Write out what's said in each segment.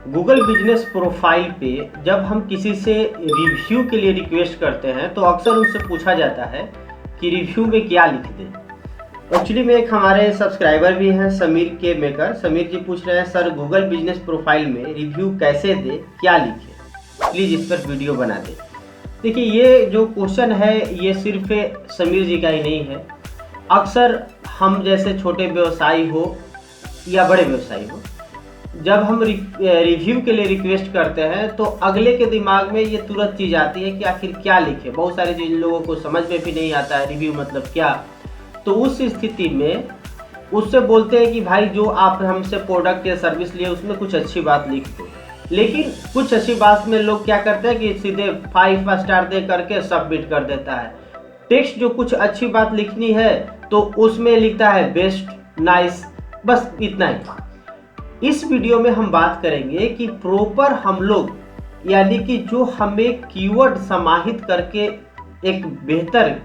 Google business profile पे जब हम किसी से रिव्यू के लिए रिक्वेस्ट करते हैं तो अक्सर उनसे पूछा जाता है कि रिव्यू में क्या लिख दें। एक्चुअली में एक हमारे सब्सक्राइबर भी हैं समीर के मेकर। समीर जी पूछ रहे हैं सर गूगल बिजनेस प्रोफाइल में रिव्यू कैसे दें, क्या लिखें, प्लीज़ इस पर वीडियो बना दें। देखिए, ये जो क्वेश्चन है ये सिर्फ समीर जी का ही नहीं है। अक्सर हम जैसे छोटे व्यवसायी हो या बड़े व्यवसायी हो, जब हम रिव्यू के लिए रिक्वेस्ट करते हैं तो अगले के दिमाग में ये तुरंत चीज़ आती है कि आखिर क्या लिखे। बहुत सारे जिन लोगों को समझ में भी नहीं आता है रिव्यू मतलब क्या। तो उस स्थिति में उससे बोलते हैं कि भाई जो आप हमसे प्रोडक्ट या सर्विस लिए उसमें कुछ अच्छी बात लिख दो। लेकिन कुछ अच्छी बात में लोग क्या करते हैं कि सीधे 5 स्टार दे करके सबमिट कर देता है। टेक्स्ट जो कुछ अच्छी बात लिखनी है तो उसमें लिखता है बेस्ट, नाइस, बस इतना ही। इस वीडियो में हम बात करेंगे कि प्रॉपर हम लोग यानी कि जो हमें कीवर्ड समाहित करके एक बेहतर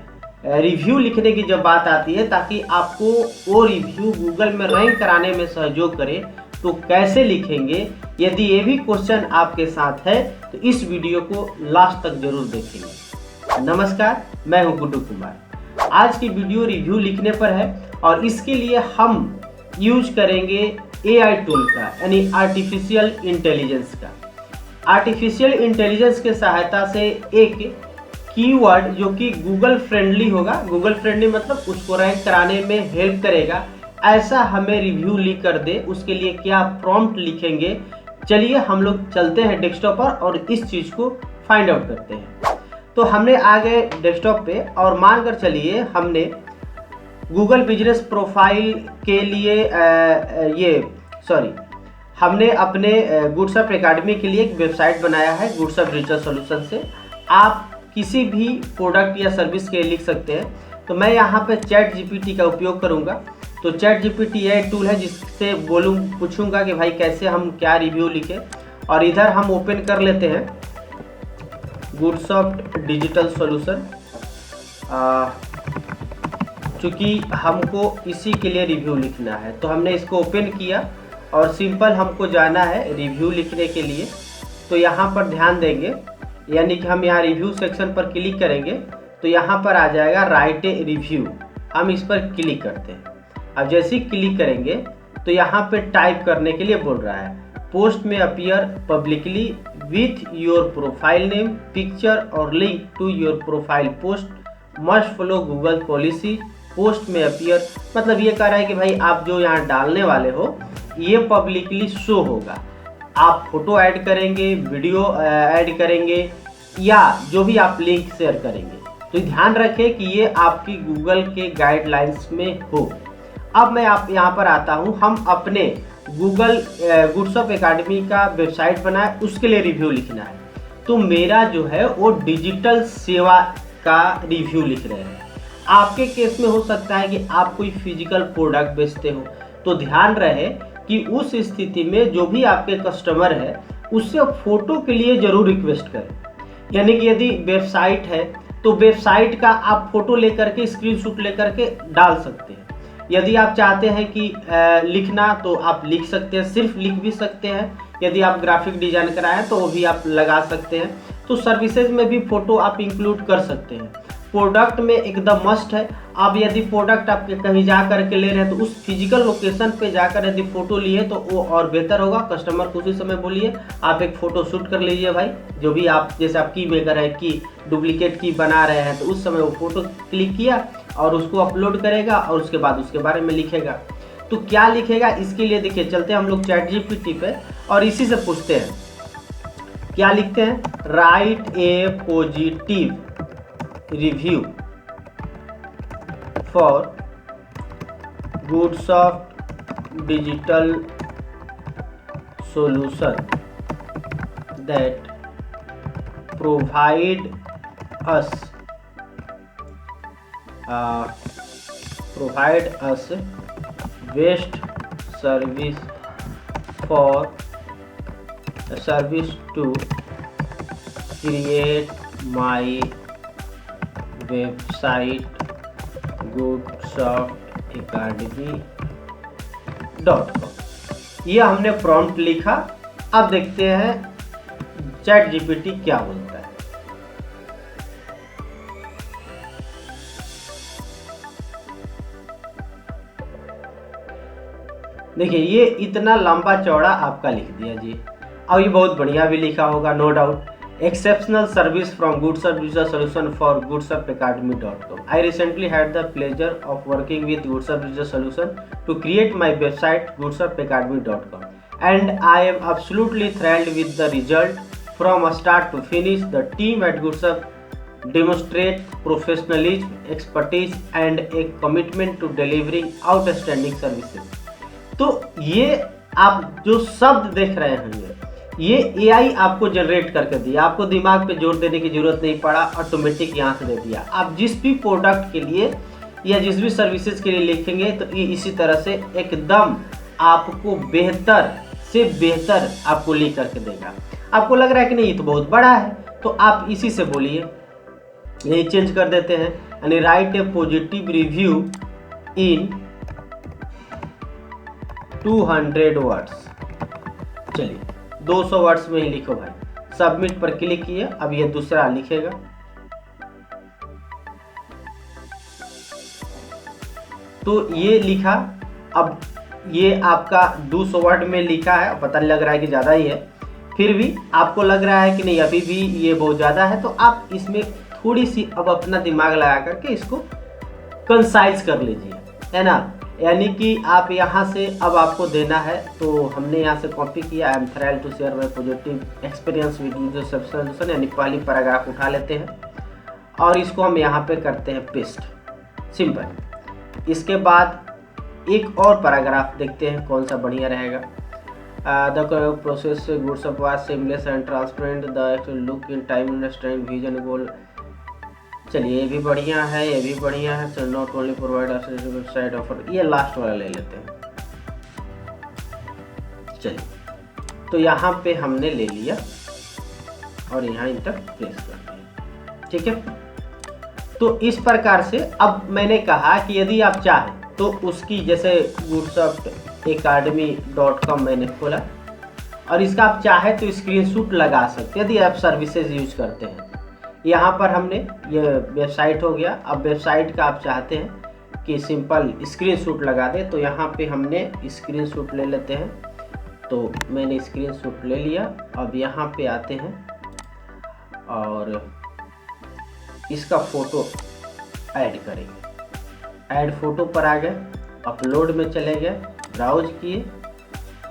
रिव्यू लिखने की जब बात आती है ताकि आपको वो रिव्यू गूगल में रैंक कराने में सहयोग करे, तो कैसे लिखेंगे। यदि ये भी क्वेश्चन आपके साथ है तो इस वीडियो को लास्ट तक जरूर देखेंगे। नमस्कार, मैं हूं गुड्डू कुमार। आज की वीडियो रिव्यू लिखने पर है और इसके लिए हम यूज करेंगे AI टूल का, यानी आर्टिफिशियल इंटेलिजेंस का। आर्टिफिशियल इंटेलिजेंस के सहायता से एक कीवर्ड जो कि गूगल फ्रेंडली होगा, गूगल फ्रेंडली मतलब उसको रैंक कराने में हेल्प करेगा, ऐसा हमें रिव्यू लिख कर दे। उसके लिए क्या प्रॉम्प्ट लिखेंगे, चलिए हम लोग चलते हैं डेस्कटॉप पर और इस चीज़ को फाइंड आउट करते हैं। तो हमने आ गए डेस्कटॉप पे और मानकर चलिए हमने गूगल बिजनेस प्रोफाइल के लिए हमने अपने गुड्सअप एकेडमी के लिए एक वेबसाइट बनाया है गुड्सअप डिजिटल सॉल्यूशन से। आप किसी भी प्रोडक्ट या सर्विस के लिए लिख सकते हैं। तो मैं यहाँ पे चैट जीपीटी का उपयोग करूँगा। तो चैट जीपीटी यह टूल है जिससे पूछूंगा कि भाई कैसे हम क्या रिव्यू लिखें। और इधर हम ओपन कर लेते हैं गुड्सअप डिजिटल सॉल्यूशन, क्योंकि हमको इसी के लिए रिव्यू लिखना है। तो हमने इसको ओपन किया और सिंपल हमको जाना है रिव्यू लिखने के लिए। तो यहाँ पर ध्यान देंगे, यानी कि हम यहाँ रिव्यू सेक्शन पर क्लिक करेंगे तो यहाँ पर आ जाएगा राइट ए रिव्यू। हम इस पर क्लिक करते हैं। अब जैसे ही क्लिक करेंगे तो यहाँ पे टाइप करने के लिए बोल रहा है पोस्ट में appear publicly with your profile name, picture और link to your profile post, must follow Google policy, post में अपीयर। मतलब ये कह रहा है कि भाई आप जो यहाँ डालने वाले हो ये पब्लिकली शो होगा। आप फोटो ऐड करेंगे, वीडियो ऐड करेंगे या जो भी आप लिंक शेयर करेंगे, तो ध्यान रखें कि ये आपकी गूगल के गाइडलाइंस में हो। अब मैं आप यहाँ पर आता हूँ, हम अपने गूगल गुड्सअप एकेडमी का वेबसाइट बनाए, उसके लिए रिव्यू लिखना है। तो मेरा जो है वो डिजिटल सेवा का रिव्यू लिख रहे हैं। आपके केस में हो सकता है कि आप कोई फिजिकल प्रोडक्ट बेचते हो, तो ध्यान रहे कि उस स्थिति में जो भी आपके कस्टमर है उससे फोटो के लिए जरूर रिक्वेस्ट करें। यानी कि यदि वेबसाइट है तो वेबसाइट का आप फोटो लेकर के स्क्रीनशॉट लेकर के डाल सकते हैं। यदि आप चाहते हैं कि लिखना तो आप लिख सकते हैं, सिर्फ लिख भी सकते हैं। यदि आप ग्राफिक डिजाइन कराएं तो वो भी आप लगा सकते हैं। तो सर्विसेज में भी फोटो आप इंक्लूड कर सकते हैं। प्रोडक्ट में एकदम मस्ट है। अब यदि प्रोडक्ट आप कहीं जा करके ले रहे हैं तो उस फिजिकल लोकेशन पे जाकर यदि फोटो लिए तो वो और बेहतर होगा। कस्टमर को उसी समय बोलिए आप एक फ़ोटो शूट कर लीजिए भाई, जो भी आप जैसे आप की मेकर है, की डुप्लीकेट की बना रहे हैं, तो उस समय वो फ़ोटो क्लिक किया और उसको अपलोड करेगा और उसके बाद उसके बारे में लिखेगा। तो क्या लिखेगा इसके लिए देखिए चलते हैं हम लोग चैट जीपीटी पे और इसी से पूछते हैं क्या लिखते हैं। Write a positive review for GoodSurf digital solution that provide us best service to create my website goodsoftacademy.com। ये हमने प्रॉम्प्ट लिखा। अब देखते हैं चैट जीपीटी क्या बोलता है। देखिए ये इतना लंबा चौड़ा आपका लिख दिया जी, और ये बहुत बढ़िया भी लिखा होगा no doubt. Exceptional service from GoodSurf Visa Solution for GoodSurfAcademy.com. I recently had the pleasure of working with GoodSurf Visa Solution to create my website GoodSurfAcademy.com, and I am absolutely thrilled with the result. From start to finish, the team at GoodSurf demonstrate professionalism, expertise, and a commitment to delivering outstanding services. तो ये आप जो शब्द देख रहे हैं ये AI आपको जनरेट करके दिया, आपको दिमाग पे जोर देने की जरूरत नहीं पड़ा, ऑटोमेटिक यहाँ से दे दिया। आप जिस भी प्रोडक्ट के लिए या जिस भी सर्विसेज के लिए लिखेंगे तो ये इसी तरह से एकदम आपको बेहतर से बेहतर आपको लिख करके देगा। आपको लग रहा है कि नहीं ये तो बहुत बड़ा है, तो आप इसी से बोलिए, यही चेंज कर देते हैं, यानी right a positive review in 200 words. चलिए 200 वर्ड्स में ही लिखो भाई। सबमिट पर क्लिक किए, अब ये दूसरा लिखेगा। तो ये लिखा, अब ये आपका 200 वर्ड में लिखा है, पता लग रहा है कि ज़्यादा ही है, फिर भी आपको लग रहा है कि नहीं अभी भी ये बहुत ज़्यादा है, तो आप इसमें थोड़ी सी अब अपना दिमाग लगा करके इसको कंसाइज कर लीजिए, है ना। यानी कि आप यहाँ से अब आपको देना है, तो हमने यहाँ से कॉपी किया, I am thrilled to share my positive experience with user solution, यानी पहली पैराग्राफ उठा लेते हैं और इसको हम यहाँ पे करते हैं पेस्ट, सिंपल। इसके बाद एक और पैराग्राफ देखते हैं कौन सा बढ़िया रहेगा। The process GoodSurf was seamless and transparent, the look in time understanding vision goal. चलिए ये भी बढ़िया है, ये भी बढ़िया है। So not only provide website offer, ये लास्ट वाला ले लेते हैं। चलिए तो यहाँ पे हमने ले लिया और यहाँ इंटर प्रेस कर दिया, ठीक है। तो इस प्रकार से अब मैंने कहा कि यदि आप चाहें तो उसकी, जैसे GoodSurfAcademy.com मैंने खोला और इसका आप चाहे तो स्क्रीनशॉट लगा सकते हैं यदि आप सर्विसेज यूज करते हैं। यहाँ पर हमने ये वेबसाइट हो गया। अब वेबसाइट का आप चाहते हैं कि सिंपल स्क्रीनशॉट लगा दे, तो यहाँ पे हमने स्क्रीनशॉट ले लेते हैं। तो मैंने स्क्रीनशॉट ले लिया। अब यहाँ पे आते हैं और इसका फ़ोटो ऐड करेंगे। ऐड फ़ोटो पर आ गए, अपलोड में चले गए, ब्राउज किए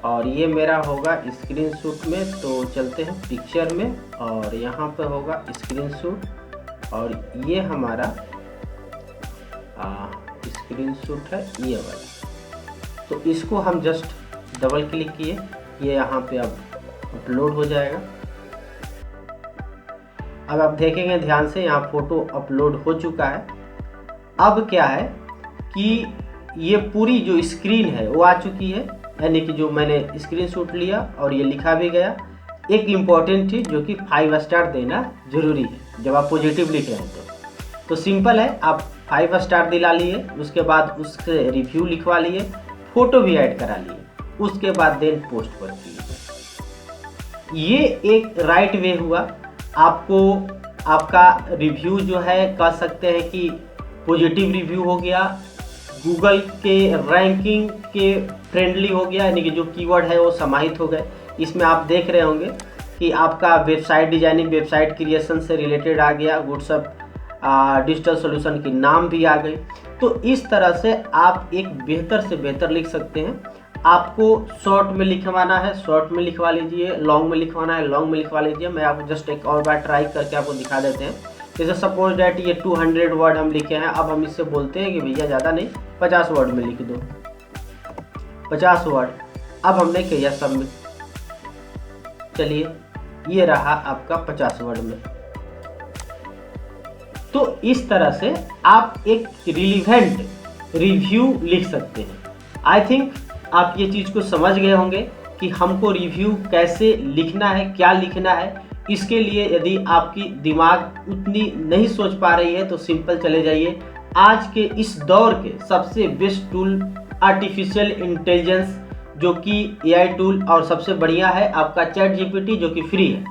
और ये मेरा होगा स्क्रीनशॉट में, तो चलते हैं पिक्चर में और यहाँ पे होगा स्क्रीनशॉट और ये हमारा स्क्रीनशॉट है ये वाला। तो इसको हम जस्ट डबल क्लिक किए, ये यहाँ पे अब अपलोड हो जाएगा। अब आप देखेंगे ध्यान से, यहाँ फ़ोटो अपलोड हो चुका है। अब क्या है कि ये पूरी जो स्क्रीन है वो आ चुकी है, यानी कि जो मैंने स्क्रीनशॉट लिया और ये लिखा भी गया। एक इम्पॉर्टेंट चीज़ जो कि 5 स्टार देना जरूरी है जब आप पॉजिटिव लिख रहे हैं तो सिंपल है, आप 5 स्टार दिला लिए, उसके बाद उसके रिव्यू लिखवा लिए, फ़ोटो भी ऐड करा लिए, उसके बाद देन पोस्ट पर किए। ये एक राइट वे हुआ। आपको आपका रिव्यू जो है कह सकते हैं कि पॉजिटिव रिव्यू हो गया, गूगल के रैंकिंग के फ्रेंडली हो गया, यानी कि जो कीवर्ड है वो समाहित हो गए। इसमें आप देख रहे होंगे कि आपका वेबसाइट डिजाइनिंग, वेबसाइट क्रिएशन से रिलेटेड आ गया, GoodSurf डिजिटल सॉल्यूशन की नाम भी आ गई। तो इस तरह से आप एक बेहतर से बेहतर लिख सकते हैं। आपको शॉर्ट में लिखवाना है शॉर्ट में लिखवा लीजिए, लॉन्ग में लिखवाना है लॉन्ग में लिखवा लीजिए। मैं आपको जस्ट एक और बार ट्राई करके आपको दिखा देते हैं। जैसे सपोज डैट ये 200 वर्ड हम लिखे हैं, अब हम इससे बोलते हैं कि भैया ज़्यादा नहीं 50 वर्ड में लिख दो, 50 वर्ड। अब हमने किया सबमिट, चलिए ये रहा आपका 50 वर्ड में। तो इस तरह से आप एक रिलीवेंट रिव्यू लिख सकते हैं। आई थिंक आप ये चीज़ को समझ गए होंगे कि हमको रिव्यू कैसे लिखना है, क्या लिखना है। इसके लिए यदि आपकी दिमाग उतनी नहीं सोच पा रही है तो सिंपल चले जाइए, आज के इस दौर के सबसे बेस्ट टूल आर्टिफिशियल इंटेलिजेंस जो कि AI टूल और सबसे बढ़िया है आपका ChatGPT जो कि फ्री है।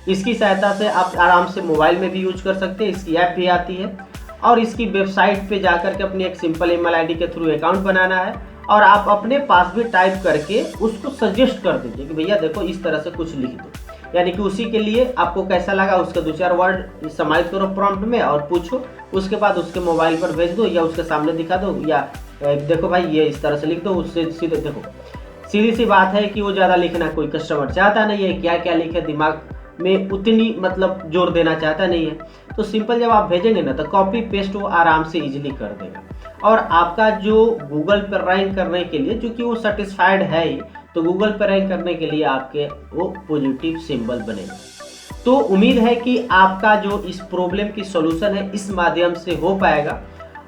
इसकी सहायता से आप आराम से मोबाइल में भी यूज कर सकते हैं। इसकी ऐप भी आती है और इसकी वेबसाइट पे जाकर के अपनी एक सिंपल ईमेल आईडी के थ्रू अकाउंट बनाना है और आप अपने पास भी टाइप करके उसको सजेस्ट कर दीजिए कि भैया देखो इस तरह से कुछ लिख दो, यानी कि उसी के लिए आपको कैसा लगा उसके 2-4 वर्ड समाहित करो प्रॉम्प्ट में और पूछो, उसके बाद उसके मोबाइल पर भेज दो या उसके सामने दिखा दो या देखो भाई ये इस तरह से लिख दो। उससे सीधे देखो सीधी सी बात है कि वो ज़्यादा लिखना कोई कस्टमर चाहता नहीं है, क्या क्या लिखे दिमाग में उतनी मतलब जोर देना चाहता नहीं है। तो सिंपल जब आप भेजेंगे ना तो कॉपी पेस्ट वो आराम से इजीली कर देगा और आपका जो गूगल पर रैंक करने के लिए, चूँकि वो सेटिस्फाइड है ही, तो गूगल पर रैंक करने के लिए आपके वो पॉजिटिव सिंबल बनेगा। तो उम्मीद है कि आपका जो इस प्रॉब्लम की सॉल्यूशन है इस माध्यम से हो पाएगा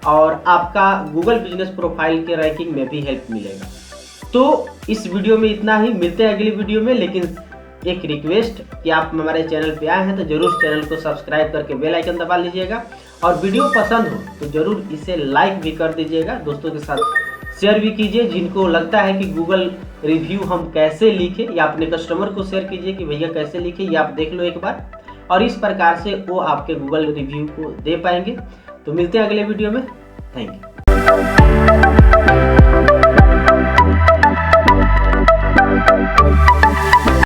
और आपका गूगल बिजनेस प्रोफाइल के रैंकिंग में भी हेल्प मिलेगा। तो इस वीडियो में इतना ही, मिलते हैं अगली वीडियो में। लेकिन एक रिक्वेस्ट कि आप हमारे चैनल पे आए हैं तो जरूर चैनल को सब्सक्राइब करके बेल आइकन दबा लीजिएगा और वीडियो पसंद हो तो जरूर इसे लाइक भी कर दीजिएगा, दोस्तों के साथ शेयर भी कीजिए। जिनको लगता है कि गूगल रिव्यू हम कैसे लिखें या अपने कस्टमर को शेयर कीजिए कि भैया कैसे लिखें, ये आप देख लो एक बार, और इस प्रकार से वो आपके गूगल रिव्यू को दे पाएंगे। तो मिलते हैं अगले वीडियो में, थैंक यू।